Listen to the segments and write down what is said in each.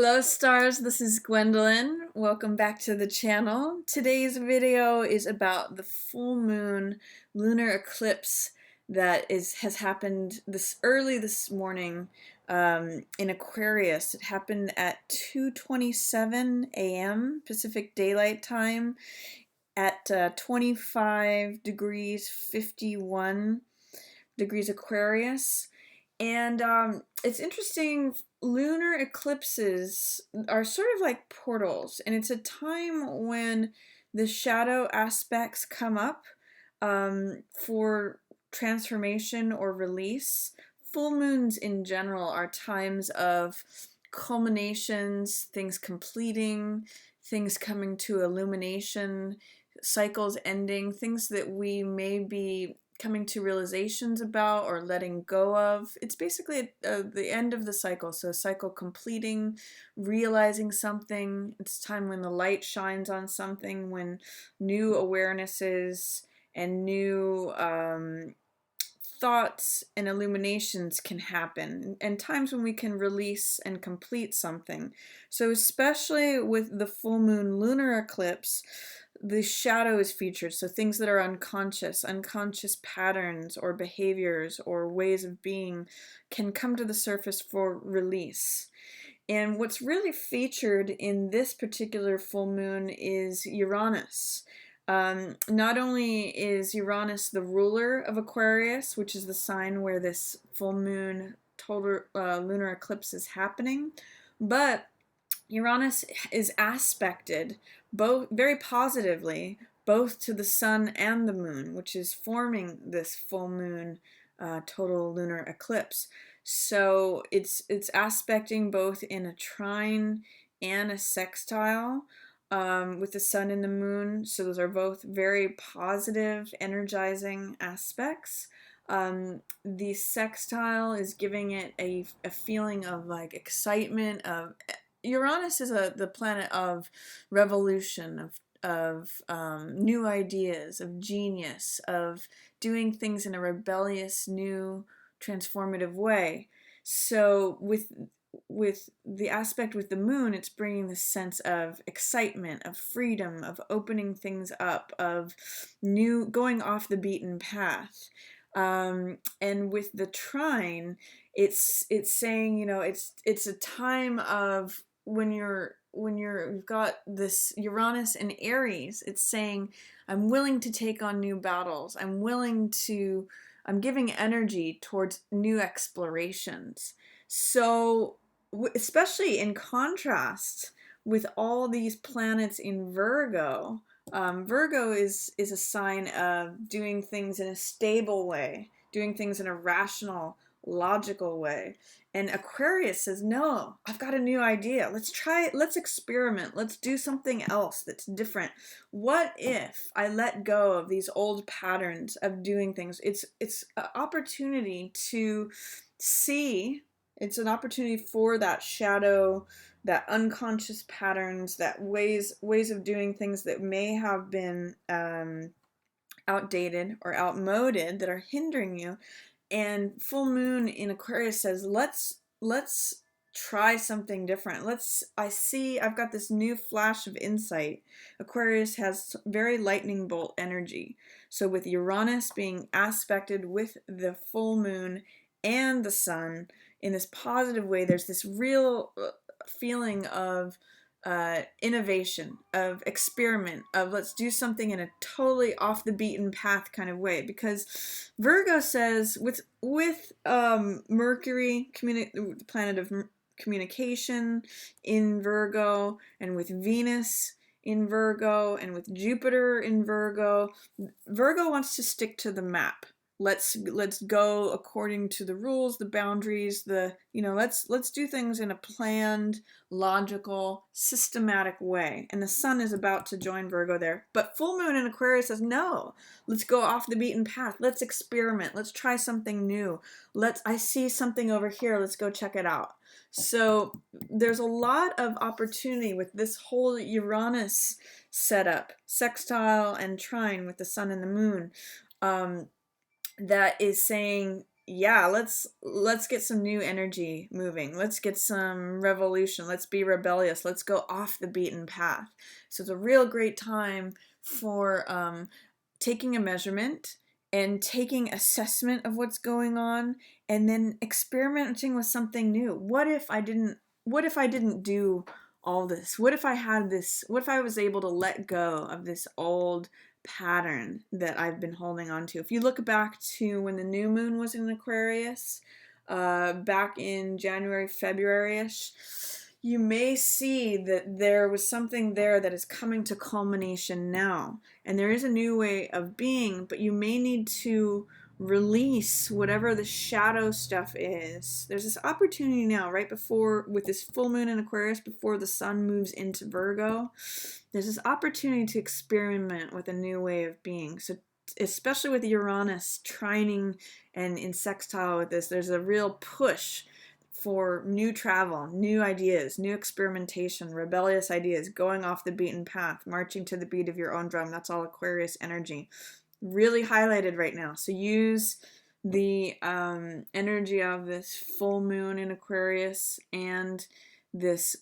Hello stars, this is Gwendolyn. Welcome back to the channel. Today's video is about the full moon lunar eclipse that has happened early this morning in Aquarius. It happened at 2:27 a.m. Pacific Daylight Time at 25 degrees 51 degrees Aquarius. And it's interesting, lunar eclipses are sort of like portals, and it's a time when the shadow aspects come up for transformation or release. Full moons in general are times of culminations, things completing, things coming to illumination, cycles ending, things that we may be coming to realizations about or letting go of. It's basically the end of the cycle. So cycle completing, realizing something. It's time when the light shines on something, when new awarenesses and new thoughts and illuminations can happen, and times when we can release and complete something. So especially with the full moon lunar eclipse, the shadow is featured. So things that are unconscious patterns or behaviors or ways of being can come to the surface for release. And what's really featured in this particular full moon is Uranus. Not only is Uranus the ruler of Aquarius, which is the sign where this full moon total lunar eclipse is happening, but Uranus is aspected both very positively, both to the sun and the moon, which is forming this full moon total lunar eclipse. So it's aspecting both in a trine and a sextile with the sun and the moon. So those are both very positive, energizing aspects. The sextile is giving it a feeling of like excitement. Of Uranus is the planet of revolution, of new ideas, of genius, of doing things in a rebellious, new, transformative way. So with the aspect with the moon, it's bringing this sense of excitement, of freedom, of opening things up, of new, going off the beaten path. And with the trine, it's saying, you know, it's a time of when you've got this Uranus and Aries. It's saying, I'm willing to take on new battles. I'm giving energy towards new explorations. So especially in contrast with all these planets in Virgo, Virgo is a sign of doing things in a stable way, doing things in a rational, logical way. And Aquarius says, no, I've got a new idea. Let's try it. Let's experiment. Let's do something else that's different. What if I let go of these old patterns of doing things? It's an opportunity to see. It's an opportunity for that shadow, that unconscious patterns, that ways of doing things that may have been outdated or outmoded, that are hindering you. And full moon in Aquarius says, let's try something different. I've got this new flash of insight. Aquarius has very lightning bolt energy. So with Uranus being aspected with the full moon and the sun in this positive way, there's this real feeling of innovation, of experiment, of let's do something in a totally off the beaten path kind of way. Because Virgo says with Mercury, the planet of communication in Virgo, and with Venus in Virgo, and with Jupiter in Virgo, Virgo wants to stick to the map. Let's go according to the rules, the boundaries, let's do things in a planned, logical, systematic way. And the sun is about to join Virgo there. But full moon in Aquarius says, no, let's go off the beaten path. Let's experiment. Let's try something new. I see something over here. Let's go check it out. So there's a lot of opportunity with this whole Uranus setup, sextile and trine with the sun and the moon. That is saying, yeah, let's get some new energy moving. Let's get some revolution. Let's be rebellious. Let's go off the beaten path. So it's a real great time for taking a measurement and taking assessment of what's going on, and then experimenting with something new. What if I didn't do all this? What if I had this? What if I was able to let go of this old pattern that I've been holding on to? If you look back to when the new moon was in Aquarius, back in January, February-ish, you may see that there was something there that is coming to culmination now. And there is a new way of being, but you may need to release whatever the shadow stuff is. There's this opportunity now, right before, with this full moon in Aquarius, before the sun moves into Virgo, there's this opportunity to experiment with a new way of being. So especially with Uranus trining and in sextile with this, there's a real push for new travel, new ideas, new experimentation, rebellious ideas, going off the beaten path, marching to the beat of your own drum. That's all Aquarius energy. Really highlighted right now. So use the energy of this full moon in Aquarius and this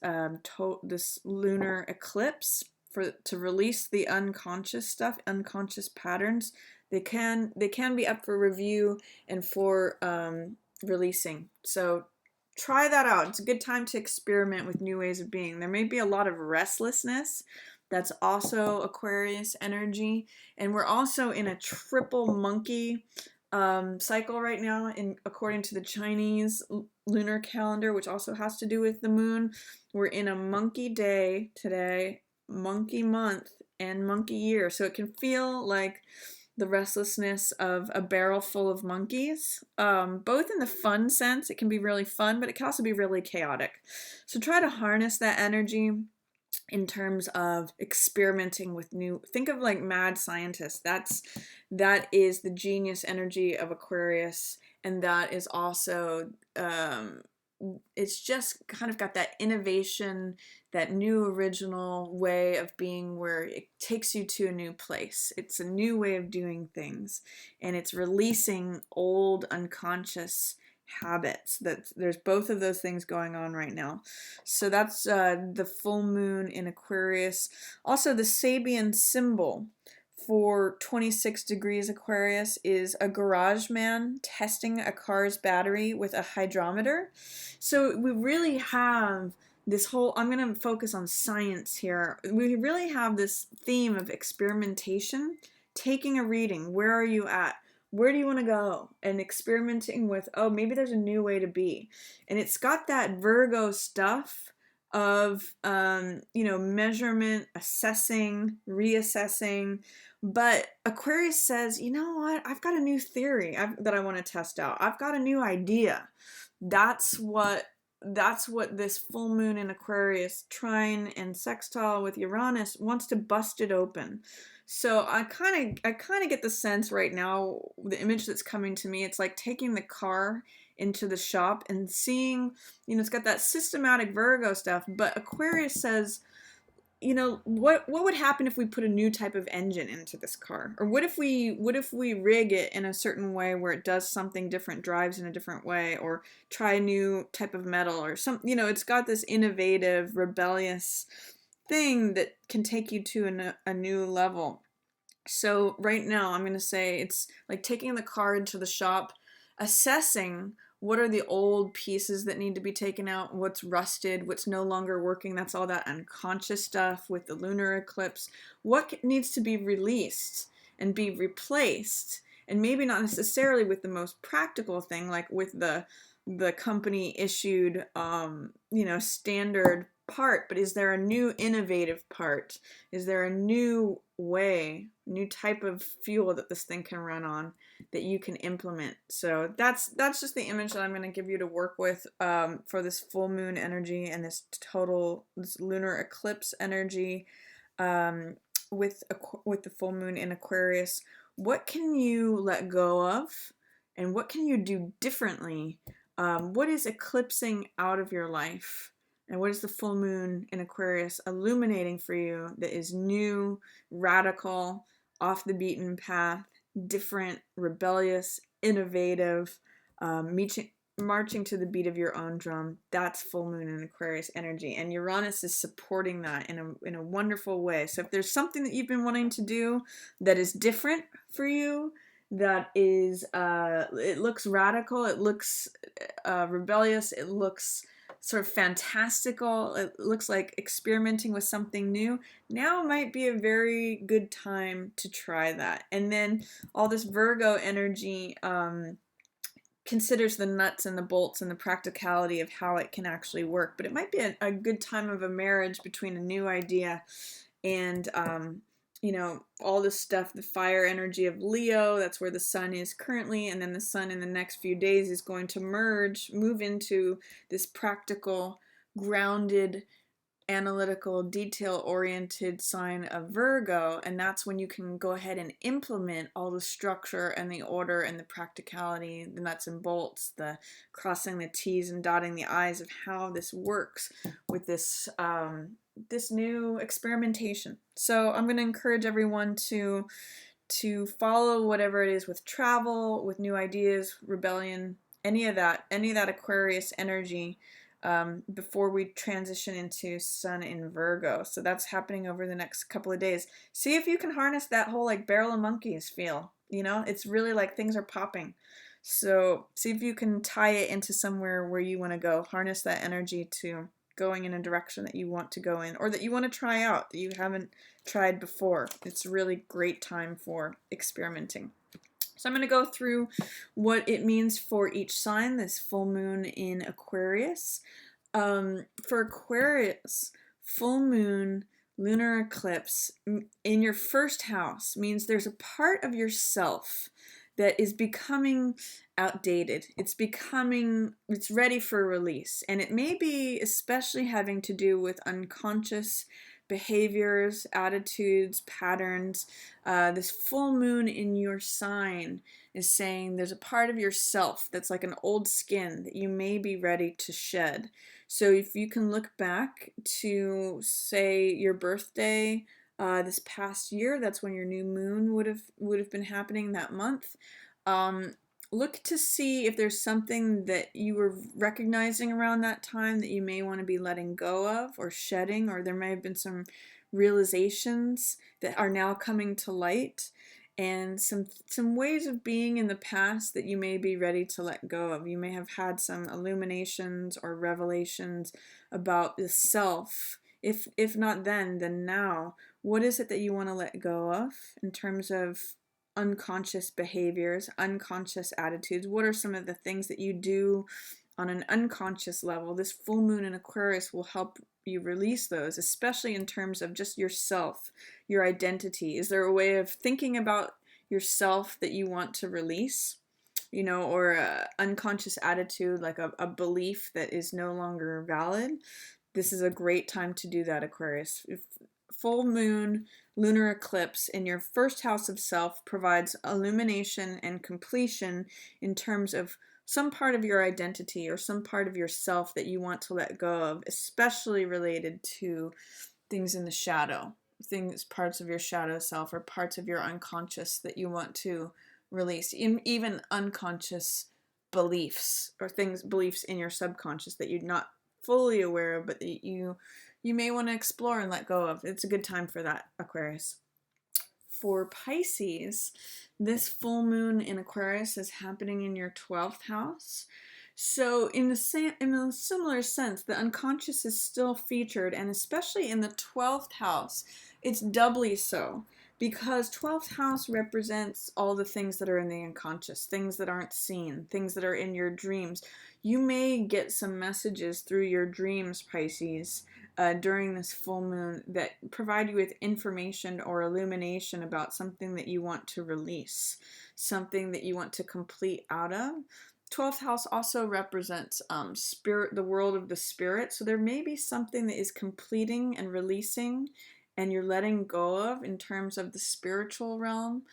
this lunar eclipse to release the unconscious stuff, unconscious patterns. They can be up for review and for releasing. So try that out. It's a good time to experiment with new ways of being. There may be a lot of restlessness. That's also Aquarius energy. And we're also in a triple monkey cycle right now, according to the Chinese lunar calendar, which also has to do with the moon. We're in a monkey day today, monkey month, and monkey year. So it can feel like the restlessness of a barrel full of monkeys, both in the fun sense. It can be really fun, but it can also be really chaotic. So try to harness that energy in terms of experimenting with new, think of like mad scientists. That is the genius energy of Aquarius, and that is also it's just kind of got that innovation, that new original way of being where it takes you to a new place. It's a new way of doing things, and it's releasing old unconscious habits. That there's both of those things going on right now. So that's the full moon in Aquarius. Also, the Sabian symbol for 26 degrees Aquarius is a garage man testing a car's battery with a hydrometer. So we really have this whole, I'm going to focus on science here. We really have this theme of experimentation, taking a reading. Where are you at? Where do you want to go? And experimenting with, oh, maybe there's a new way to be. And it's got that Virgo stuff of, measurement, assessing, reassessing. But Aquarius says, you know what? I've got a new theory that I want to test out. I've got a new idea. That's what this full moon in Aquarius trine and sextile with Uranus wants to bust it open. So I kind of get the sense right now, the image that's coming to me, it's like taking the car into the shop and seeing, it's got that systematic Virgo stuff, but Aquarius says, what would happen if we put a new type of engine into this car? Or what if we rig it in a certain way where it does something different, drives in a different way, or try a new type of metal or some, it's got this innovative, rebellious thing that can take you to a new level. So right now I'm going to say it's like taking the car into the shop, assessing what are the old pieces that need to be taken out, what's rusted, what's no longer working. That's all that unconscious stuff with the lunar eclipse. What needs to be released and be replaced, and maybe not necessarily with the most practical thing, like with the company issued standard part, but is there a new innovative part? Is there a new way, new type of fuel that this thing can run on that you can implement? So that's just the image that I'm going to give you to work with for this full moon energy and this lunar eclipse energy with the full moon in Aquarius. What can you let go of, and what can you do differently? What is eclipsing out of your life? And what is the full moon in Aquarius illuminating for you that is new, radical, off the beaten path, different, rebellious, innovative, marching to the beat of your own drum. That's full moon in Aquarius energy, and Uranus is supporting that in a wonderful way. So if there's something that you've been wanting to do that is different for you, that is it looks radical, it looks rebellious, it looks sort of fantastical, it looks like experimenting with something new, now might be a very good time to try that. And then all this Virgo energy considers the nuts and the bolts and the practicality of how it can actually work. But it might be a good time of a marriage between a new idea and, you know, all this stuff, the fire energy of Leo, that's where the sun is currently, and then the sun in the next few days is going to move into this practical, grounded, analytical, detail-oriented sign of Virgo, and that's when you can go ahead and implement all the structure and the order and the practicality, the nuts and bolts, the crossing the T's and dotting the I's of how this works with this this new experimentation. So I'm going to encourage everyone to follow whatever it is with travel, with new ideas, rebellion, any of that Aquarius energy before we transition into Sun in Virgo. So that's happening over the next couple of days. See if you can harness that whole like barrel of monkeys feel. You know, it's really like things are popping. So see if you can tie it into somewhere where you want to go. Harness that energy to going in a direction that you want to go in, or that you want to try out that you haven't tried before. It's a really great time for experimenting. So I'm going to go through what it means for each sign, this full moon in Aquarius. For Aquarius, full moon, lunar eclipse in your first house means there's a part of yourself that is becoming outdated. It's ready for release. And it may be especially having to do with unconscious behaviors, attitudes, patterns. This full moon in your sign is saying there's a part of yourself that's like an old skin that you may be ready to shed. So if you can look back to, say, your birthday this past year, that's when your new moon would have been happening that month. Look to see if there's something that you were recognizing around that time that you may want to be letting go of or shedding, or there may have been some realizations that are now coming to light, and some ways of being in the past that you may be ready to let go of. You may have had some illuminations or revelations about the self. If not then now. What is it that you want to let go of in terms of unconscious behaviors, unconscious attitudes? What are some of the things that you do on an unconscious level? This full moon in Aquarius will help you release those, especially in terms of just yourself, your identity. Is there a way of thinking about yourself that you want to release? You know, or an unconscious attitude, like a belief that is no longer valid? This is a great time to do that, Aquarius. If full moon, lunar eclipse in your first house of self provides illumination and completion in terms of some part of your identity or some part of yourself that you want to let go of, especially related to things in the shadow, parts of your shadow self or parts of your unconscious that you want to release, even unconscious beliefs or beliefs in your subconscious that you're not fully aware of, but that you may want to explore and let go of. It's a good time for that, Aquarius. For Pisces, this full moon in Aquarius is happening in your 12th house. So in a similar sense, the unconscious is still featured, and especially in the 12th house, it's doubly so, because 12th house represents all the things that are in the unconscious, things that aren't seen, things that are in your dreams. You may get some messages through your dreams, Pisces, during this full moon that provide you with information or illumination about something that you want to release, something that you want to complete out of. 12th house also represents spirit, the world of the spirit. So there may be something that is completing and releasing and you're letting go of in terms of the spiritual realm.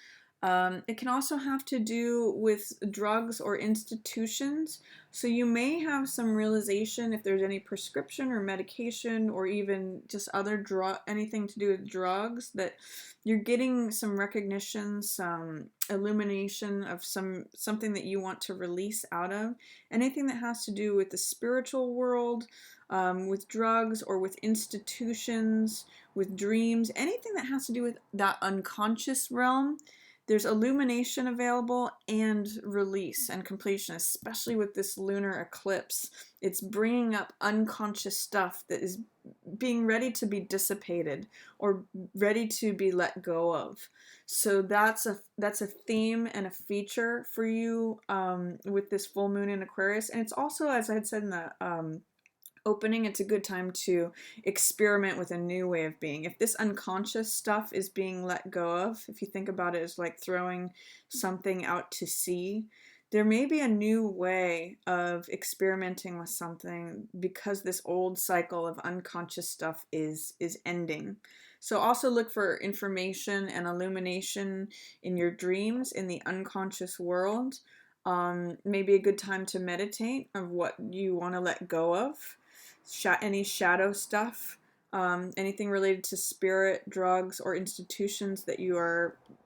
It can also have to do with drugs or institutions. So you may have some realization if there's any prescription or medication or even just other anything to do with drugs, that you're getting some recognition, some illumination of something that you want to release out of. Anything that has to do with the spiritual world, with drugs or with institutions, with dreams, anything that has to do with that unconscious realm. There's illumination available and release and completion, especially with this lunar eclipse. It's bringing up unconscious stuff that is being ready to be dissipated or ready to be let go of. So that's a theme and a feature for you with this full moon in Aquarius. And it's also, as I had said in the opening, it's a good time to experiment with a new way of being. If this unconscious stuff is being let go of, if you think about it as like throwing something out to sea, there may be a new way of experimenting with something because this old cycle of unconscious stuff is ending. So also look for information and illumination in your dreams in the unconscious world. Maybe a good time to meditate of what you want to let go of. Any shadow stuff, anything related to spirit, drugs, or institutions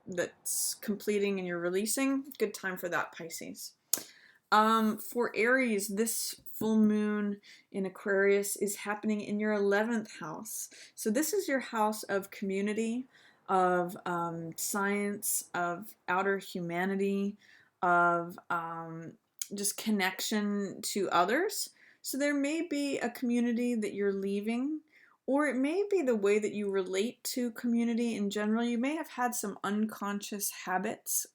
that's completing and you're releasing. Good time for that, Pisces. For Aries, this full moon in Aquarius is happening in your 11th house. So this is your house of community, of science, of outer humanity, of just connection to others. So there may be a community that you're leaving, or it may be the way that you relate to community in general. You may have had some unconscious habits,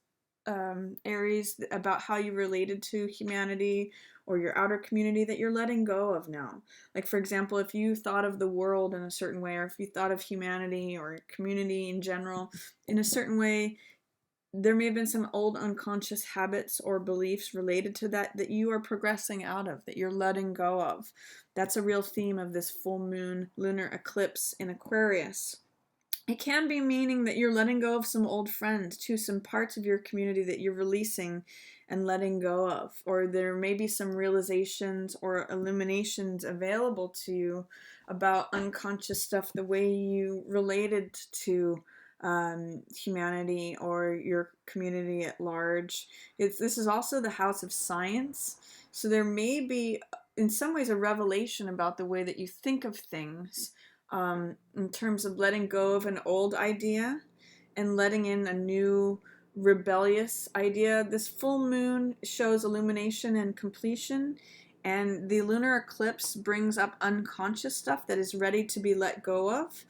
Aries, about how you related to humanity or your outer community that you're letting go of now. Like, for example, if you thought of the world in a certain way, or if you thought of humanity or community in general in a certain way, there may have been some old unconscious habits or beliefs related to that you are progressing out of, that you're letting go of. That's a real theme of this full moon lunar eclipse in Aquarius. It can be meaning that you're letting go of some old friends too, some parts of your community that you're releasing and letting go of. Or there may be some realizations or illuminations available to you about unconscious stuff, the way you related to humanity or your community at large. This is also the house of science, so there may be in some ways a revelation about the way that you think of things, in terms of letting go of an old idea and letting in a new rebellious idea. This full moon shows illumination and completion, and the lunar eclipse brings up unconscious stuff that is ready to be let go of.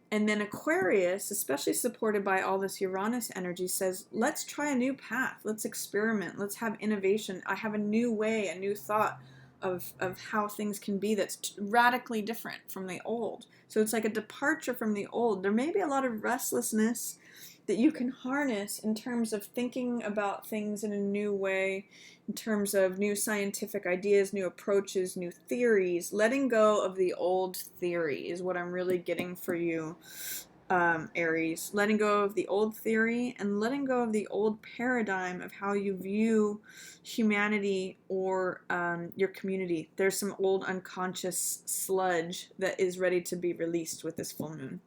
And then Aquarius, especially supported by all this Uranus energy, says, let's try a new path. Let's experiment. Let's have innovation. I have a new way, a new thought of how things can be that's radically different from the old. So it's like a departure from the old. There may be a lot of restlessness that you can harness in terms of thinking about things in a new way, in terms of new scientific ideas, new approaches, new theories. Letting go of the old theory is what I'm really getting for you, Aries. Letting go of the old theory and letting go of the old paradigm of how you view humanity or your community. There's some old unconscious sludge that is ready to be released with this full moon.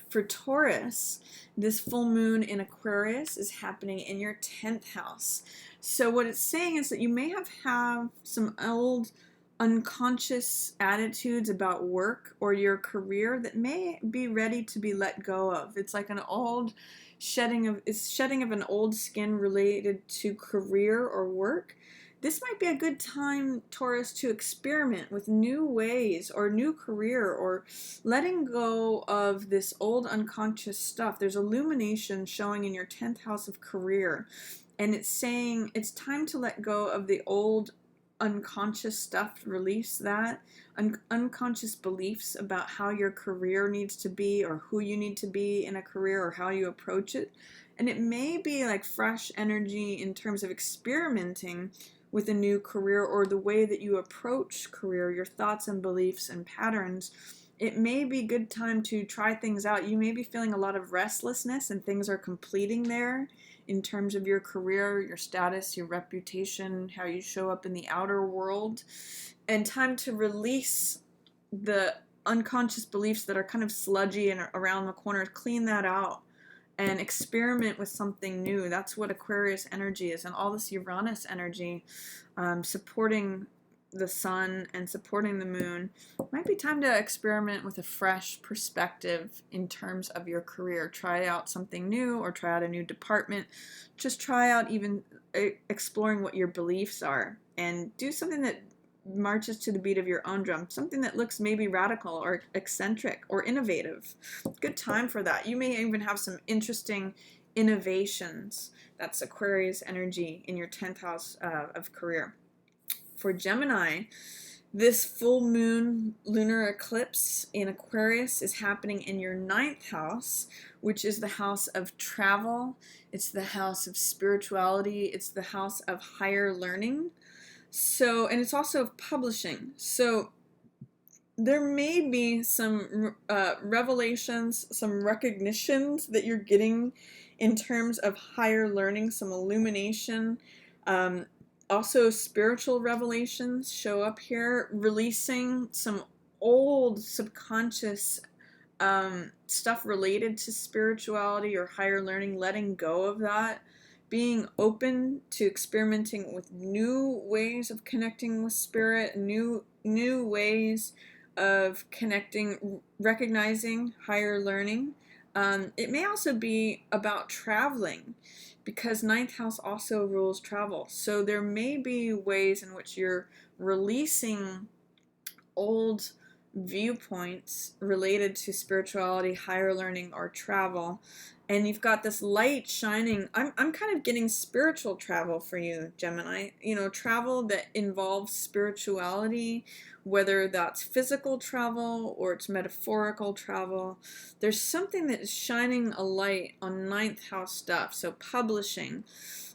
For Taurus, this full moon in Aquarius is happening in your 10th house. So what it's saying is that you may have some old unconscious attitudes about work or your career that may be ready to be let go of. It's like an old shedding of an old skin related to career or work. This might be a good time, Taurus, to experiment with new ways or new career or letting go of this old unconscious stuff. There's illumination showing in your 10th house of career, and it's saying it's time to let go of the old unconscious stuff, release that, unconscious beliefs about how your career needs to be or who you need to be in a career or how you approach it. And it may be like fresh energy in terms of experimenting with a new career or the way that you approach career, your thoughts and beliefs and patterns it may be a good time to try things out. You may be feeling a lot of restlessness and things are completing there in terms of your career, your status, your reputation, how you show up in the outer world, and time to release the unconscious beliefs that are kind of sludgy and around the corner. Clean that out and experiment with something new. That's what Aquarius energy is, and all this Uranus energy supporting the sun and supporting the moon. Might be time to experiment with a fresh perspective in terms of your career. Try out something new or try out a new department. Just try out even exploring what your beliefs are and do something that marches to the beat of your own drum, something that looks maybe radical or eccentric or innovative. Good time for that. You may even have some interesting innovations. That's Aquarius energy in your 10th house of career. For Gemini, this full moon lunar eclipse in Aquarius is happening in your 9th house, which is the house of travel. It's the house of spirituality. It's the house of higher learning. So, and it's also of publishing. So there may be some revelations, some recognitions that you're getting in terms of higher learning, some illumination. Also, spiritual revelations show up here, releasing some old subconscious stuff related to spirituality or higher learning, letting go of that, being open to experimenting with new ways of connecting with spirit, new ways of connecting, recognizing higher learning. It may also be about traveling, because 9th house also rules travel. So there may be ways in which you're releasing old viewpoints related to spirituality, higher learning, or travel. And you've got this light shining. I'm kind of getting spiritual travel for you, Gemini. You know, travel that involves spirituality, whether that's physical travel or it's metaphorical travel. There's something that is shining a light on 9th house stuff. So publishing,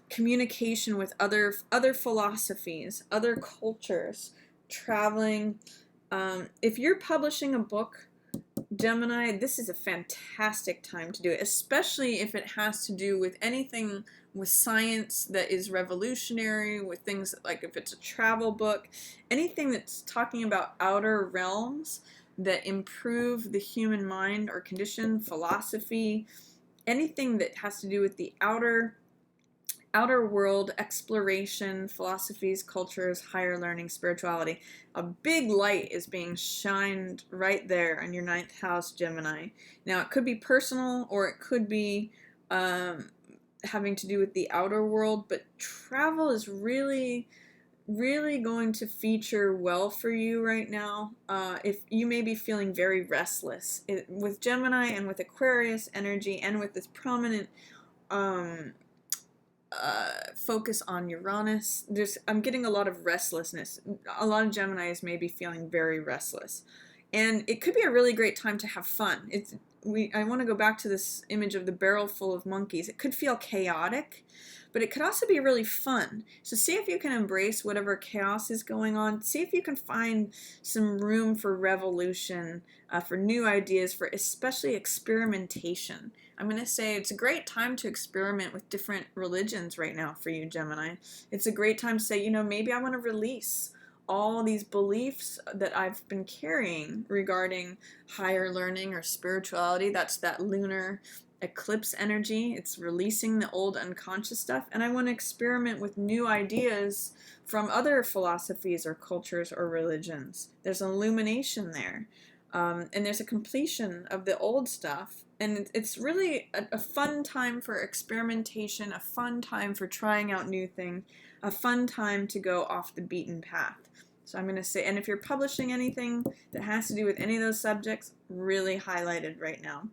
communication with other philosophies, other cultures, traveling. If you're publishing a book, Gemini, this is a fantastic time to do it, especially if it has to do with anything with science that is revolutionary, with things like if it's a travel book, anything that's talking about outer realms that improve the human mind or condition, philosophy, anything that has to do with the outer world, exploration, philosophies, cultures, higher learning, spirituality. A big light is being shined right there in your 9th house, Gemini. Now, it could be personal or it could be having to do with the outer world, but travel is really going to feature well for you right now. If you may be feeling very restless with Gemini and with Aquarius energy and with this prominent focus on Uranus, I'm getting a lot of restlessness. A lot of Geminis may be feeling very restless, and it could be a really great time to have fun. I want to go back to this image of the barrel full of monkeys. It could feel chaotic, but it could also be really fun. So see if you can embrace whatever chaos is going on. See if you can find some room for revolution, for new ideas, for especially experimentation. I'm going to say it's a great time to experiment with different religions right now for you, Gemini. It's a great time to say, you know, maybe I want to release all these beliefs that I've been carrying regarding higher learning or spirituality. That's that lunar eclipse energy. It's releasing the old unconscious stuff, and I want to experiment with new ideas from other philosophies or cultures or religions. There's an illumination there, and there's a completion of the old stuff, and it's really a fun time for experimentation, a fun time for trying out new things, a fun time to go off the beaten path. So I'm going to say, and if you're publishing anything that has to do with any of those subjects, really highlighted right now.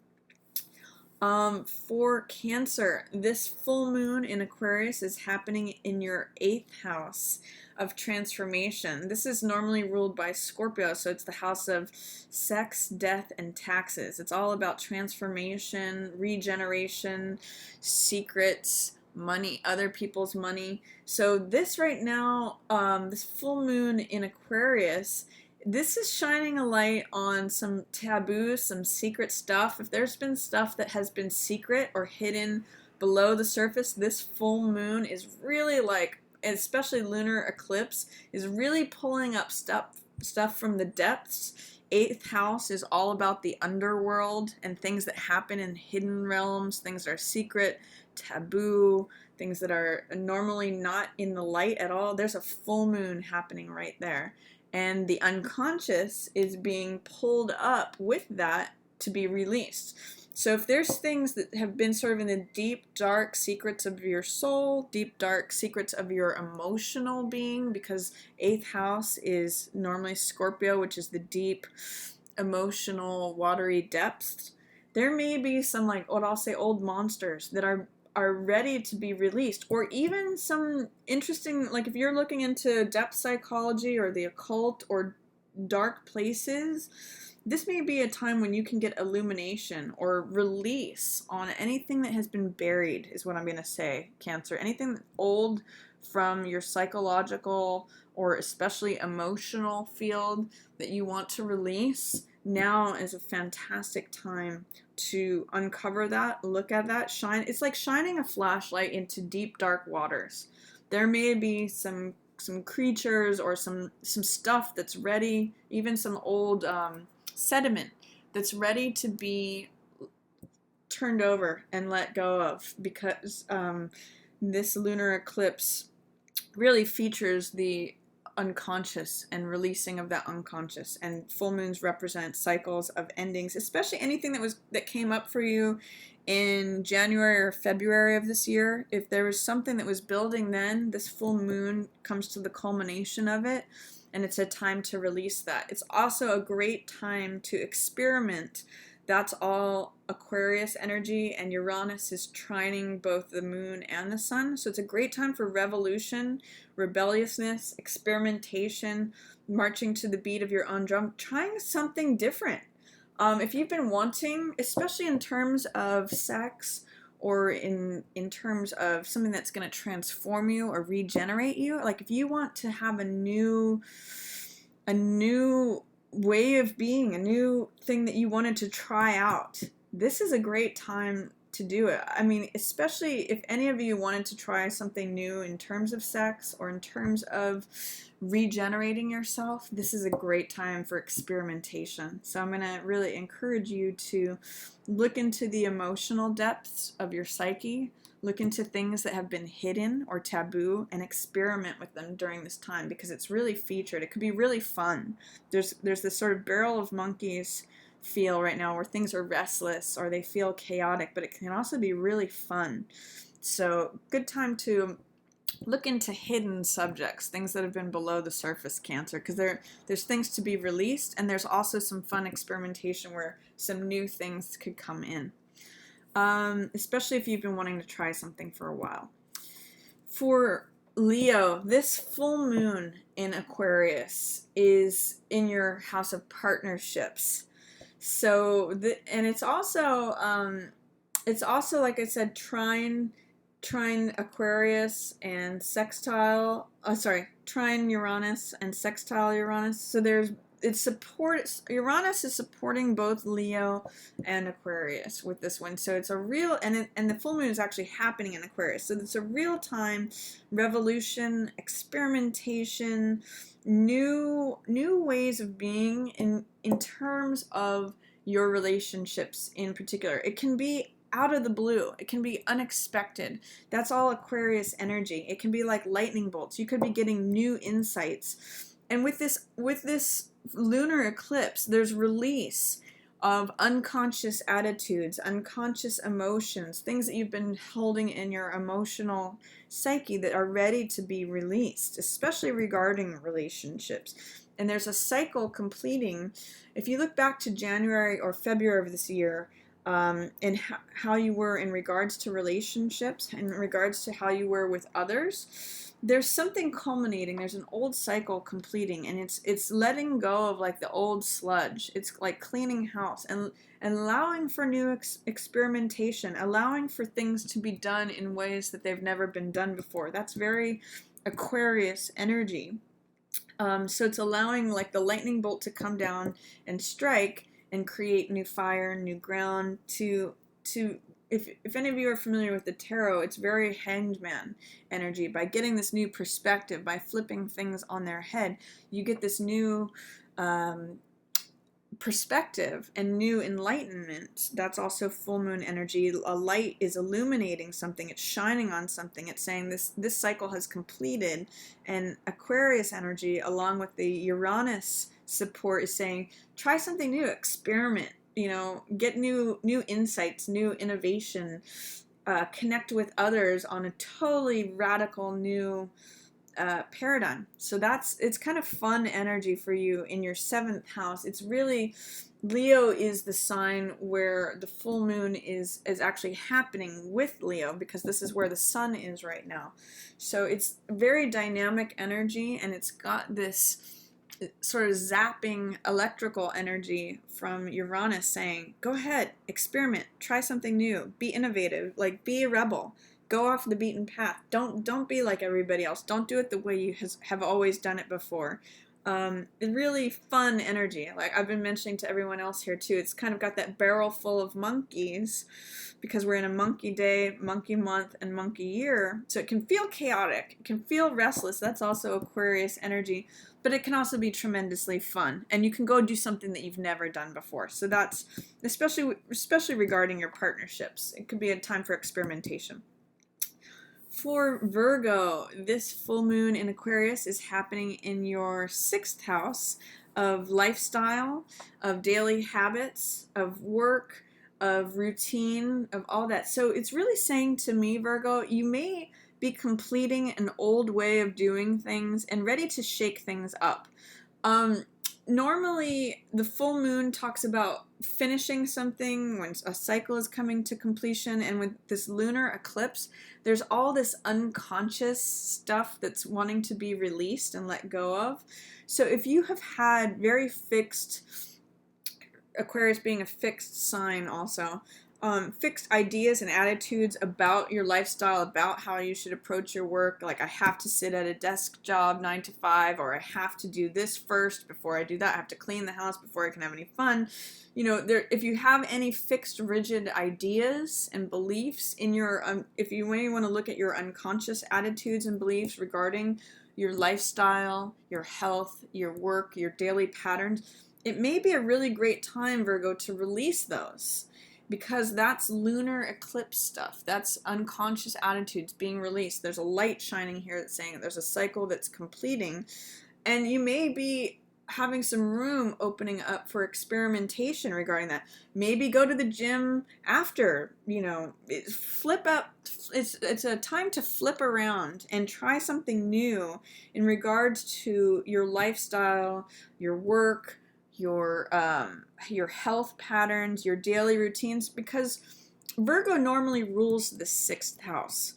For Cancer, this full moon in Aquarius is happening in your 8th house of transformation. This is normally ruled by Scorpio, so it's the house of sex, death, and taxes. It's all about transformation, regeneration, secrets, money, other people's money. So this right now, this full moon in Aquarius This is shining a light on some taboo, some secret stuff. If there's been stuff that has been secret or hidden below the surface, this full moon is really like, especially lunar eclipse, is really pulling up stuff from the depths. Eighth house is all about the underworld and things that happen in hidden realms, things that are secret, taboo, things that are normally not in the light at all. There's a full moon happening right there. And the unconscious is being pulled up with that to be released. So if there's things that have been sort of in the deep, dark secrets of your soul, deep, dark secrets of your emotional being, because 8th house is normally Scorpio, which is the deep, emotional, watery depths, there may be some, like, what I'll say, old monsters that are ready to be released, or even some interesting, like if you're looking into depth psychology or the occult or dark places, this may be a time when you can get illumination or release on anything that has been buried, is what I'm going to say, Cancer. Anything old from your psychological or especially emotional field that you want to release, now is a fantastic time to uncover that, look at that, shine. It's like shining a flashlight into deep, dark waters. There may be some creatures or some stuff that's ready, even some old sediment that's ready to be turned over and let go of, because this lunar eclipse really features the unconscious and releasing of that unconscious, and full moons represent cycles of endings, especially anything that came up for you in January or February of this year. If there was something that was building then, this full moon comes to the culmination of it, and it's a time to release that. It's also a great time to experiment. That's all Aquarius energy, and Uranus is trining both the moon and the sun. So it's a great time for revolution, rebelliousness, experimentation, marching to the beat of your own drum, trying something different. If you've been wanting, especially in terms of sex or in terms of something that's going to transform you or regenerate you, like if you want to have a new way of being, a new thing that you wanted to try out, this is a great time to do it. I mean, especially if any of you wanted to try something new in terms of sex or in terms of regenerating yourself, this is a great time for experimentation. So I'm going to really encourage you to look into the emotional depths of your psyche, look into things that have been hidden or taboo, and experiment with them during this time, because it's really featured. It could be really fun. There's this sort of barrel of monkeys feel right now where things are restless or they feel chaotic, but it can also be really fun. So good time to look into hidden subjects, things that have been below the surface, Cancer, because there's things to be released, and there's also some fun experimentation where some new things could come in. Especially if you've been wanting to try something for a while. For Leo, this full moon in Aquarius is in your house of partnerships. So, and it's also like I said, trine Aquarius and sextile. Trine Uranus and sextile Uranus. So Uranus is supporting both Leo and Aquarius with this one. So it's a real, and the full moon is actually happening in Aquarius. So it's a real time revolution, experimentation, new ways of being in terms of your relationships in particular. It can be out of the blue. It can be unexpected. That's all Aquarius energy. It can be like lightning bolts. You could be getting new insights. And with this lunar eclipse, there's release of unconscious attitudes, unconscious emotions, things that you've been holding in your emotional psyche that are ready to be released, especially regarding relationships. And there's a cycle completing. If you look back to January or February of this year, and how you were in regards to relationships, in regards to how you were with others, there's something culminating. There's an old cycle completing, and it's letting go of like the old sludge. It's like cleaning house and allowing for new experimentation, allowing for things to be done in ways that they've never been done before. That's very Aquarius energy. So it's allowing like the lightning bolt to come down and strike and create new fire, new ground to if any of you are familiar with the tarot, it's very hanged man energy. By getting this new perspective, by flipping things on their head, you get this new perspective and new enlightenment. That's also full moon energy. A light is illuminating something, it's shining on something, it's saying this cycle has completed. And Aquarius energy, along with the Uranus support, is saying try something new, experiment, get new insights, new innovation, connect with others on a totally radical new paradigm. So it's kind of fun energy for you in your 7th house. It's really, Leo is the sign where the full moon is actually happening with Leo, because this is where the sun is right now. So it's very dynamic energy, and it's got this sort of zapping electrical energy from Uranus saying, go ahead, experiment, try something new, be innovative, like be a rebel. Go off the beaten path. Don't be like everybody else. Don't do it the way you have always done it before. Really fun energy. Like I've been mentioning to everyone else here too, it's kind of got that barrel full of monkeys, because we're in a monkey day, monkey month, and monkey year. So it can feel chaotic. It can feel restless. That's also Aquarius energy. But it can also be tremendously fun. And you can go do something that you've never done before. So that's, especially regarding your partnerships, it could be a time for experimentation. For Virgo, this full moon in Aquarius is happening in your 6th house of lifestyle, of daily habits, of work, of routine, of all that. So it's really saying to me, Virgo, you may be completing an old way of doing things and ready to shake things up. Normally, the full moon talks about finishing something when a cycle is coming to completion, and with this lunar eclipse, there's all this unconscious stuff that's wanting to be released and let go of. So if you have had very fixed, Aquarius being a fixed sign also, fixed ideas and attitudes about your lifestyle, about how you should approach your work, like I have to sit at a desk job 9 to 5, or I have to do this first before I do that, I have to clean the house before I can have any fun. If you have any fixed, rigid ideas and beliefs in your, if you may want to look at your unconscious attitudes and beliefs regarding your lifestyle, your health, your work, your daily patterns, it may be a really great time, Virgo, to release those. Because that's lunar eclipse stuff. That's unconscious attitudes being released. There's a light shining here that's saying there's a cycle that's completing. And you may be having some room opening up for experimentation regarding that. Maybe go to the gym after, flip up. It's a time to flip around and try something new in regards to your lifestyle, your work, your health patterns, your daily routines, because Virgo normally rules the 6th house.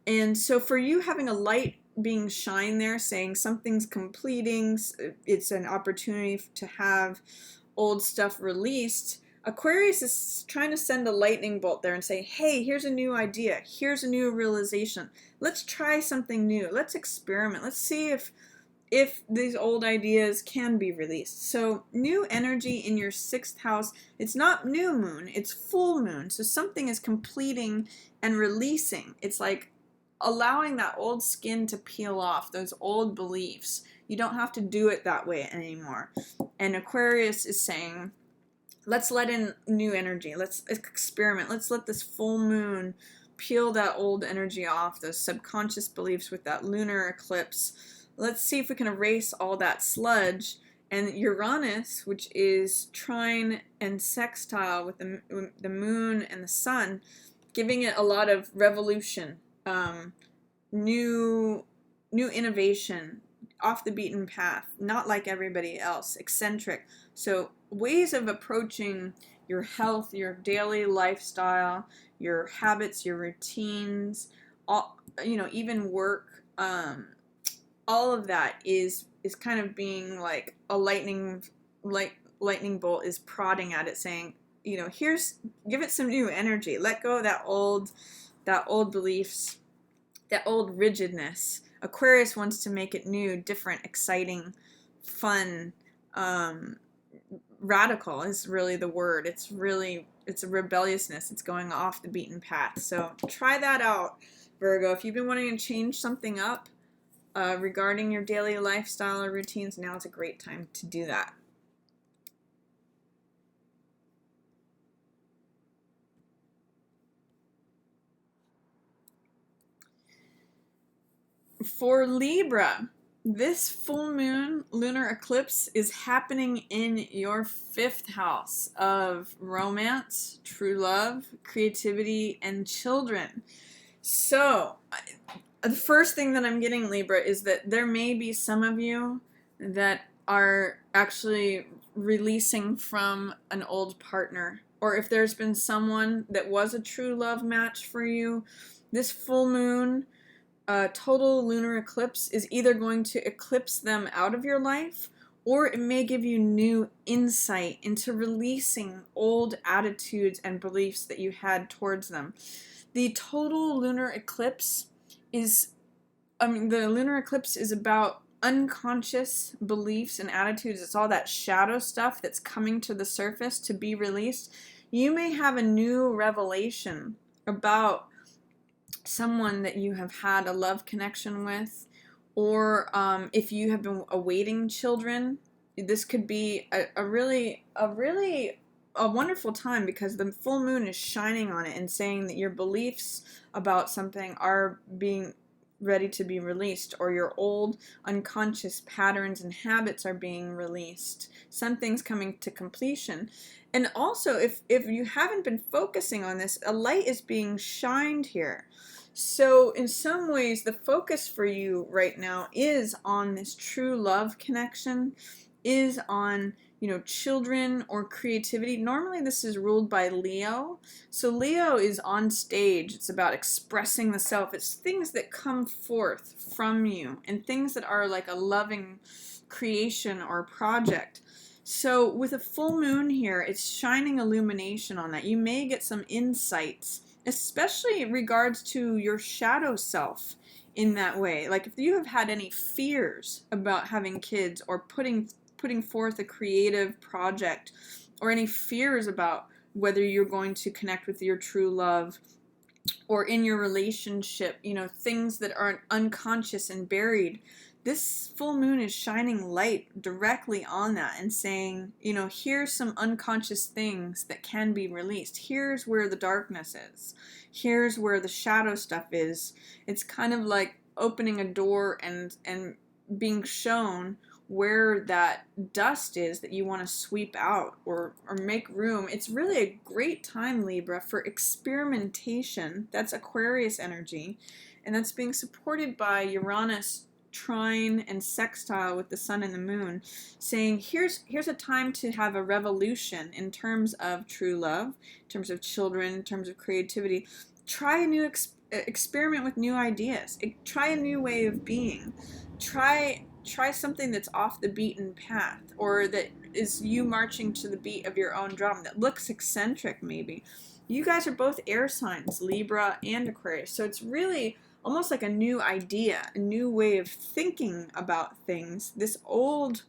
And so for you having a light being shine there saying something's completing, it's an opportunity to have old stuff released, Aquarius is trying to send a lightning bolt there and say, hey, here's a new idea, here's a new realization, let's try something new, let's experiment, let's see if these old ideas can be released. So new energy in your 6th house. It's not new moon, it's full moon. So something is completing and releasing. It's like allowing that old skin to peel off, those old beliefs. You don't have to do it that way anymore. And Aquarius is saying, let's let in new energy. Let's experiment. Let's let this full moon peel that old energy off, those subconscious beliefs with that lunar eclipse. Let's see if we can erase all that sludge. And Uranus, which is trine and sextile with the moon and the sun, giving it a lot of revolution, new innovation, off the beaten path, not like everybody else, eccentric. So ways of approaching your health, your daily lifestyle, your habits, your routines, all, even work, all of that is kind of being like a lightning bolt is prodding at it, saying, give it some new energy. Let go of that old beliefs, that old rigidness. Aquarius wants to make it new, different, exciting, fun, radical is really the word. It's a rebelliousness. It's going off the beaten path. So try that out, Virgo. If you've been wanting to change something up regarding your daily lifestyle or routines, now is a great time to do that. For Libra, this full moon lunar eclipse is happening in your 5th house of romance, true love, creativity, and children. So, the first thing that I'm getting, Libra, is that there may be some of you that are actually releasing from an old partner. Or if there's been someone that was a true love match for you, this full moon total lunar eclipse is either going to eclipse them out of your life, or it may give you new insight into releasing old attitudes and beliefs that you had towards them. The total lunar eclipse is, the lunar eclipse is about unconscious beliefs and attitudes. It's all that shadow stuff that's coming to the surface to be released. You may have a new revelation about someone that you have had a love connection with, or if you have been awaiting children, this could be a really wonderful time, because the full moon is shining on it and saying that your beliefs about something are being ready to be released, or your old unconscious patterns and habits are being released. Something's coming to completion. And also, if you haven't been focusing on this, a light is being shined here. So in some ways, the focus for you right now is on this true love connection, is on, children or creativity. Normally this is ruled by Leo. So Leo is on stage. It's about expressing the self. It's things that come forth from you and things that are like a loving creation or project. So with a full moon here, it's shining illumination on that. You may get some insights, especially in regards to your shadow self in that way. Like if you have had any fears about having kids or putting forth a creative project, or any fears about whether you're going to connect with your true love, or in your relationship, things that are unconscious and buried, this full moon is shining light directly on that and saying, here's some unconscious things that can be released. Here's where the darkness is. Here's where the shadow stuff is. It's kind of like opening a door and being shown where that dust is that you want to sweep out or make room. It's really a great time, Libra, for experimentation. That's Aquarius energy, and that's being supported by Uranus trine and sextile with the sun and the moon, saying here's a time to have a revolution in terms of true love, in terms of children, in terms of creativity. Try a new experiment with new ideas. Try a new way of being. Try something that's off the beaten path, or that is you marching to the beat of your own drum, that looks eccentric maybe. You guys are both air signs, Libra and Aquarius, so it's really almost like a new idea, a new way of thinking about things. This old,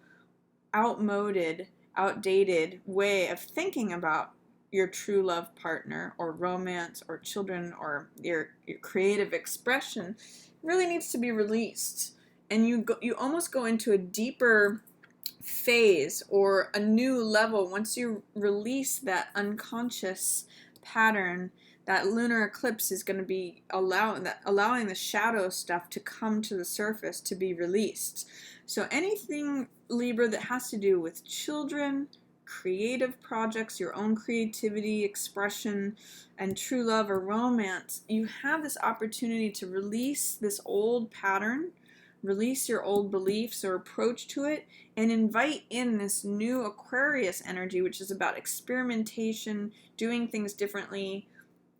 outmoded, outdated way of thinking about your true love partner or romance or children or your creative expression really needs to be released. And you almost go into a deeper phase or a new level once you release that unconscious pattern. That lunar eclipse is going to be allowing the shadow stuff to come to the surface, to be released. So anything, Libra, that has to do with children, creative projects, your own creativity, expression, and true love or romance, you have this opportunity to release this old pattern, release your old beliefs or approach to it, and invite in this new Aquarius energy, which is about experimentation, doing things differently,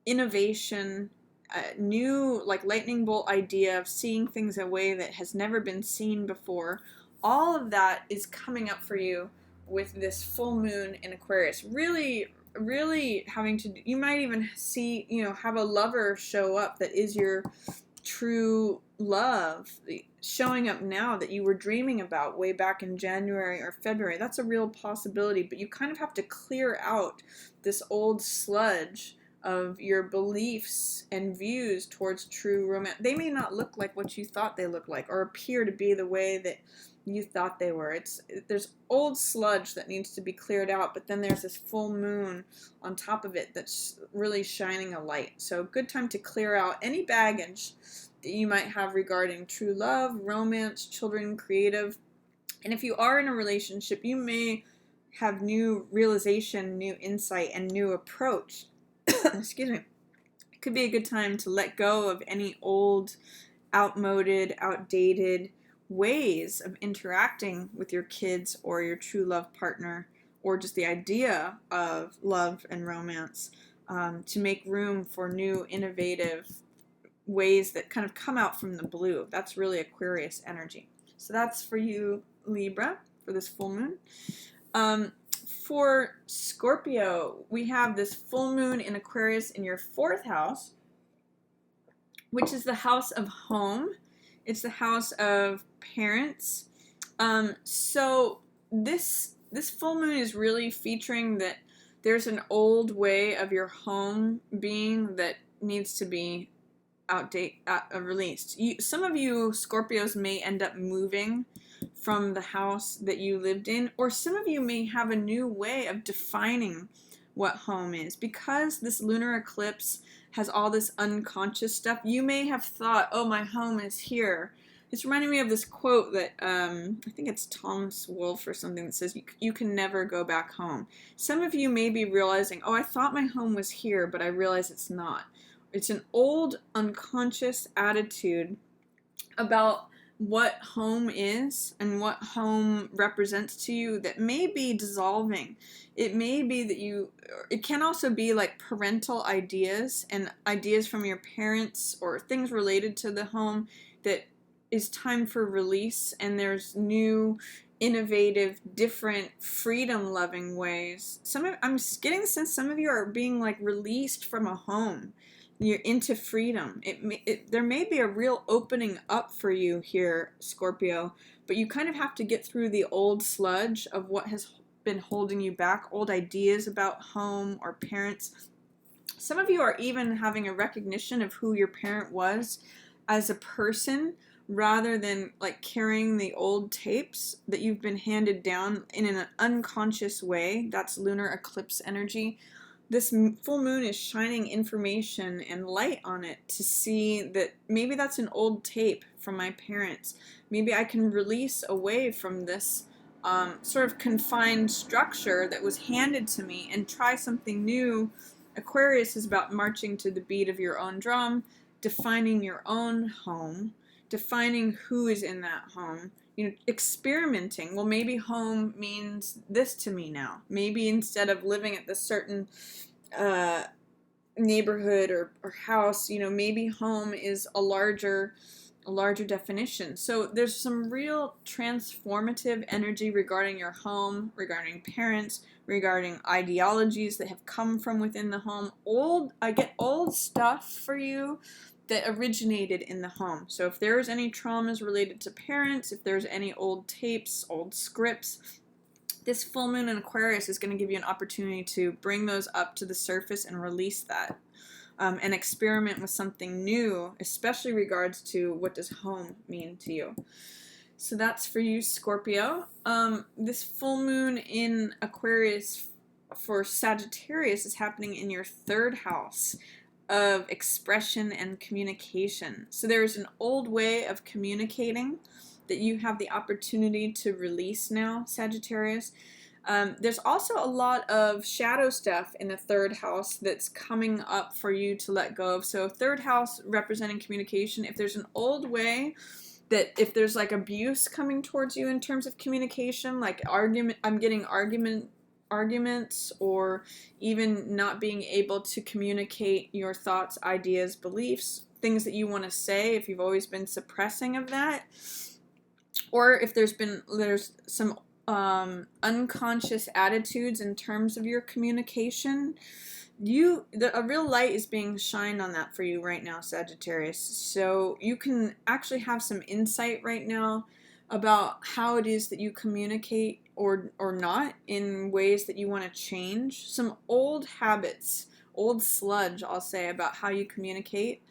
innovation, new like lightning bolt idea of seeing things a way that has never been seen before. All of that is coming up for you with this full moon in Aquarius. Really having to, you might even see, have a lover show up that is your true love showing up now that you were dreaming about way back in January or February. That's a real possibility, but you kind of have to clear out this old sludge of your beliefs and views towards true romance. They may not look like what you thought they looked like or appear to be the way that you thought they were. There's old sludge that needs to be cleared out, but then there's this full moon on top of it that's really shining a light. So good time to clear out any baggage that you might have regarding true love, romance, children, creative. And if you are in a relationship, you may have new realization, new insight, and new approach. Excuse me. It could be a good time to let go of any old, outmoded, outdated ways of interacting with your kids or your true love partner, or just the idea of love and romance, to make room for new, innovative ways that kind of come out from the blue. That's really Aquarius energy. So that's for you, Libra, for this full moon. For Scorpio, we have this full moon in Aquarius in your 4th house, which is the house of home. It's the house of parents. So this full moon is really featuring that there's an old way of your home being that needs to be released. Some of you Scorpios may end up moving from the house that you lived in, or some of you may have a new way of defining what home is. Because this lunar eclipse has all this unconscious stuff, you may have thought, oh, my home is here. It's reminding me of this quote that I think it's Thomas Wolfe or something that says, you can never go back home. Some of you may be realizing, oh, I thought my home was here, but I realize it's not. It's an old unconscious attitude about what home is and what home represents to you that may be dissolving. It may be that it can also be like parental ideas and ideas from your parents or things related to the home that is time for release, and there's new, innovative, different, freedom-loving ways. I'm getting the sense some of you are being like released from a home. You're into freedom. There may be a real opening up for you here, Scorpio, but you kind of have to get through the old sludge of what has been holding you back, old ideas about home or parents. Some of you are even having a recognition of who your parent was as a person, rather than like carrying the old tapes that you've been handed down in an unconscious way. That's lunar eclipse energy. This full moon is shining information and light on it to see that maybe that's an old tape from my parents. Maybe I can release away from this sort of confined structure that was handed to me and try something new. Aquarius is about marching to the beat of your own drum, defining your own home, defining who is in that home, experimenting. Well, maybe home means this to me now. Maybe instead of living at this certain neighborhood or house, maybe home is a larger definition. So there's some real transformative energy regarding your home, regarding parents, regarding ideologies that have come from within the home. I get old stuff for you that originated in the home. So if there's any traumas related to parents, if there's any old tapes, old scripts, this full moon in Aquarius is going to give you an opportunity to bring those up to the surface and release that, and experiment with something new, especially regards to what does home mean to you. So that's for you, Scorpio. This full moon in Aquarius for Sagittarius is happening in your 3rd house of expression and communication. So there's an old way of communicating that you have the opportunity to release now, Sagittarius. There's also a lot of shadow stuff in the 3rd house that's coming up for you to let go of. So 3rd house representing communication. If there's an old way that if there's like abuse coming towards you in terms of communication, like I'm getting arguments, or even not being able to communicate your thoughts, ideas, beliefs, things that you want to say, if you've always been suppressing of that, or if there's some unconscious attitudes in terms of your communication a real light is being shined on that for you right now, Sagittarius. So you can actually have some insight right now about how it is that you communicate or not in ways that you want to change. Some old habits, old sludge, I'll say, about how you communicate,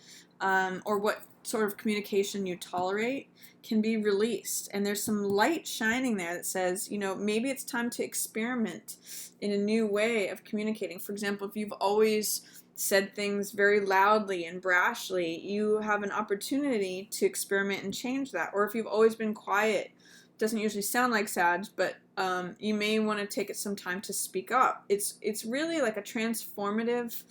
or what sort of communication you tolerate, can be released. And there's some light shining there that says, maybe it's time to experiment in a new way of communicating. For example, if you've always said things very loudly and brashly, you have an opportunity to experiment and change that. Or if you've always been quiet, doesn't usually sound like Sag, but you may want to take it some time to speak up. It's really like a transformative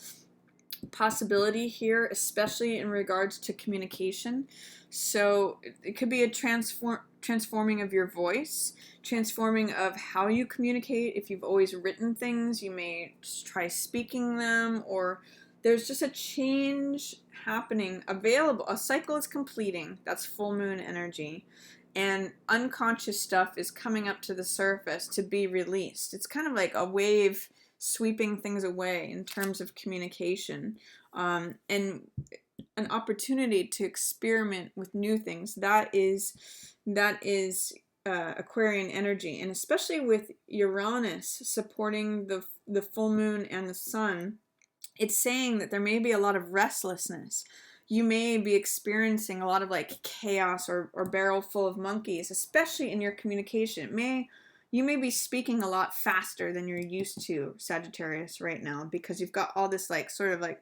possibility here, especially in regards to communication. So it could be a transforming of your voice, transforming of how you communicate. If you've always written things, you may try speaking them, or there's just a change happening, available. A cycle is completing. That's full moon energy. And unconscious stuff is coming up to the surface to be released. It's kind of like a wave sweeping things away in terms of communication, and an opportunity to experiment with new things. That is Aquarian energy, and especially with Uranus supporting the full moon and the sun, it's saying that there may be a lot of restlessness. You may be experiencing a lot of like chaos or barrel full of monkeys, especially in your communication. You may be speaking a lot faster than you're used to, Sagittarius, right now, because you've got all this like sort of like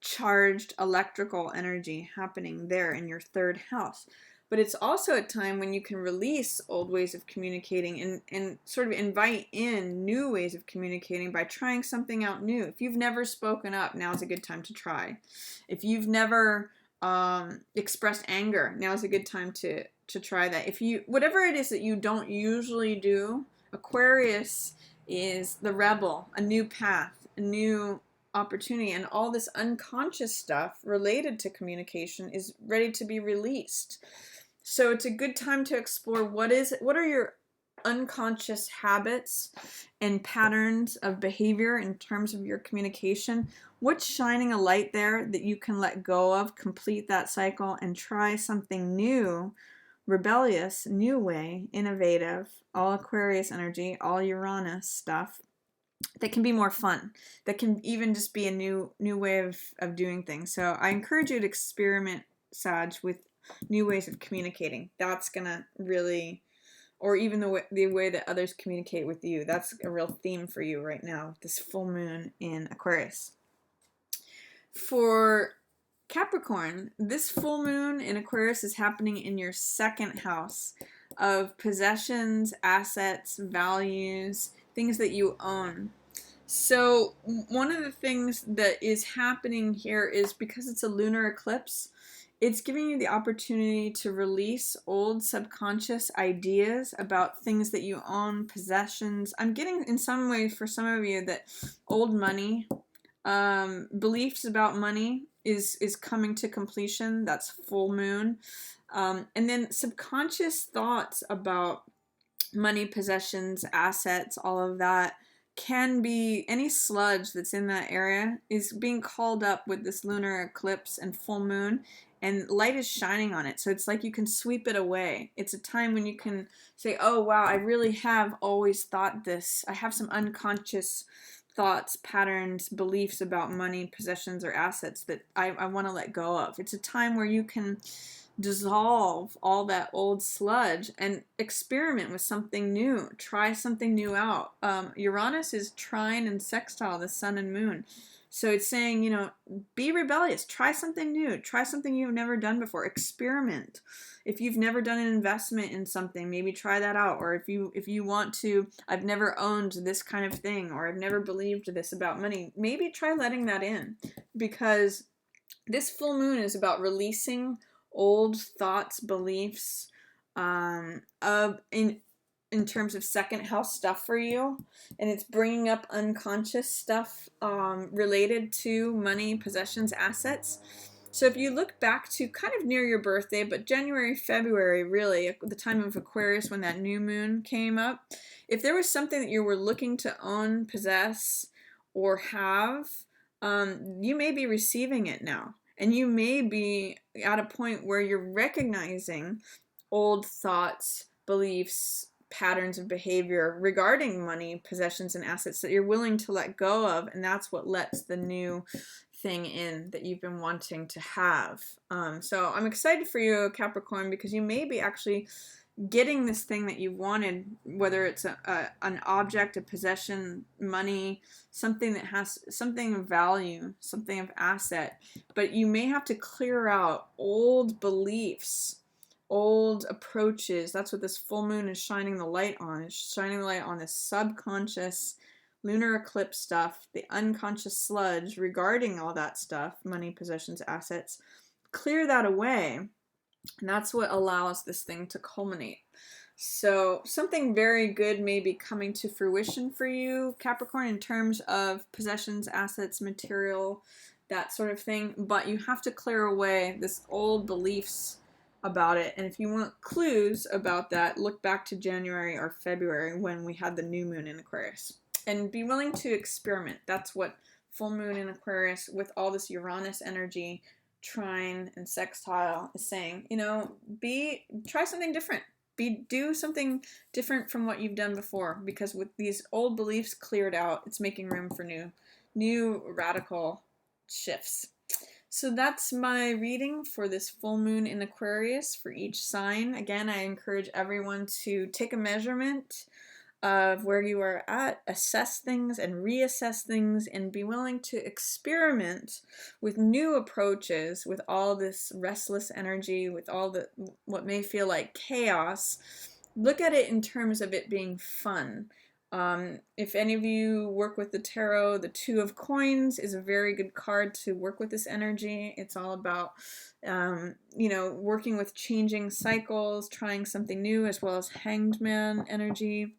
charged electrical energy happening there in your third house. But it's also a time when you can release old ways of communicating and sort of invite in new ways of communicating by trying something out new. If you've never spoken up, now's a good time to try. If you've never expressed anger, now's a good time to try that. Whatever it is that you don't usually do, Aquarius is the rebel, a new path, a new opportunity, and all this unconscious stuff related to communication is ready to be released. So it's a good time to explore what are your unconscious habits and patterns of behavior in terms of your communication. What's shining a light there that you can let go of, complete that cycle, and try something new, rebellious, new way, innovative, all Aquarius energy, all Uranus stuff, that can be more fun, that can even just be a new way of doing things. So I encourage you to experiment, Sag, with new ways of communicating. That's gonna really, or even the way that others communicate with you, that's a real theme for you right now, this full moon in Aquarius. For Capricorn, this full moon in Aquarius is happening in your second house of possessions, assets, values, things that you own. So one of the things that is happening here is, because it's a lunar eclipse, it's giving you the opportunity to release old subconscious ideas about things that you own, possessions. I'm getting, in some ways, for some of you, that old money, beliefs about money is coming to completion. That's full moon. And then subconscious thoughts about money, possessions, assets, all of that, can be, any sludge that's in that area is being called up with this lunar eclipse and full moon, and light is shining on it. So it's like you can sweep it away. It's a time when you can say, oh wow, I really have always thought this. I have some unconscious thoughts, patterns, beliefs about money, possessions, or assets that I want to let go of. It's a time where you can dissolve all that old sludge and experiment with something new. Try something new out. Uranus is trine and sextile the sun and moon. So it's saying, be rebellious. Try something new. Try something you've never done before. Experiment. If you've never done an investment in something, maybe try that out. Or if you want to, I've never owned this kind of thing, or I've never believed this about money, maybe try letting that in. Because this full moon is about releasing old thoughts, beliefs, in terms of second house stuff for you, and it's bringing up unconscious stuff related to money, possessions, assets. So if you look back to kind of near your birthday, but January, February, really, at the time of Aquarius when that new moon came up, if there was something that you were looking to own, possess, or have, you may be receiving it now. And you may be at a point where you're recognizing old thoughts, beliefs, patterns of behavior regarding money, possessions, and assets that you're willing to let go of. And that's what lets the new thing in that you've been wanting to have. So I'm excited for you, Capricorn, because you may be actually getting this thing that you wanted, whether it's an object, a possession, money, something that has something of value, something of asset, but you may have to clear out old beliefs, old approaches. That's what this full moon is shining the light on. It's shining the light on this subconscious lunar eclipse stuff, the unconscious sludge regarding all that stuff, money, possessions, assets. Clear that away. And that's what allows this thing to culminate. So something very good may be coming to fruition for you, Capricorn, in terms of possessions, assets, material, that sort of thing. But you have to clear away this old beliefs about it. And if you want clues about that, look back to January or February when we had the new moon in Aquarius. And be willing to experiment. That's what full moon in Aquarius with all this Uranus energy, trine and sextile is saying. You know, try something different. Do something different from what you've done before, because with these old beliefs cleared out, it's making room for new radical shifts. So that's my reading for this full moon in Aquarius for each sign. Again, I encourage everyone to take a measurement of where you are at, assess things and reassess things, and be willing to experiment with new approaches with all this restless energy, with all the what may feel like chaos. Look at it in terms of it being fun. If any of you work with the tarot, the Two of Coins is a very good card to work with this energy. It's all about working with changing cycles, trying something new, as well as Hanged Man energy.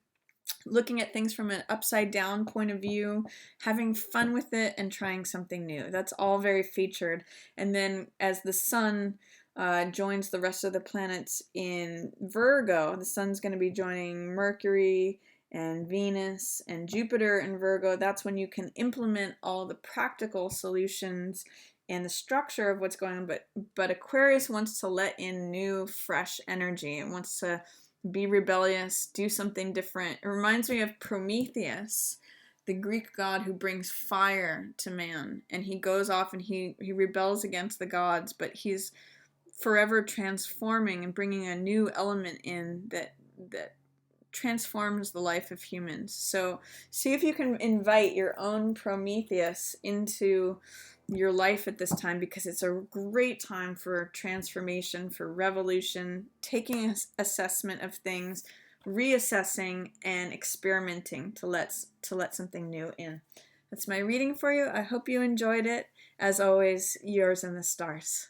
Looking at things from an upside down point of view, having fun with it, and trying something new. That's all very featured. And then as the sun joins the rest of the planets in Virgo, the sun's going to be joining Mercury and Venus and Jupiter in Virgo. That's when you can implement all the practical solutions and the structure of what's going on. But Aquarius wants to let in new, fresh energy. It wants to be rebellious, do something different. It reminds me of Prometheus, the Greek god who brings fire to man, and he goes off and he rebels against the gods, but he's forever transforming and bringing a new element in that transforms the life of humans. So see if you can invite your own Prometheus into your life at this time, because it's a great time for transformation, for revolution, taking an assessment of things, reassessing, and experimenting to let something new in. That's my reading for you. I hope you enjoyed it. As always, yours in the stars.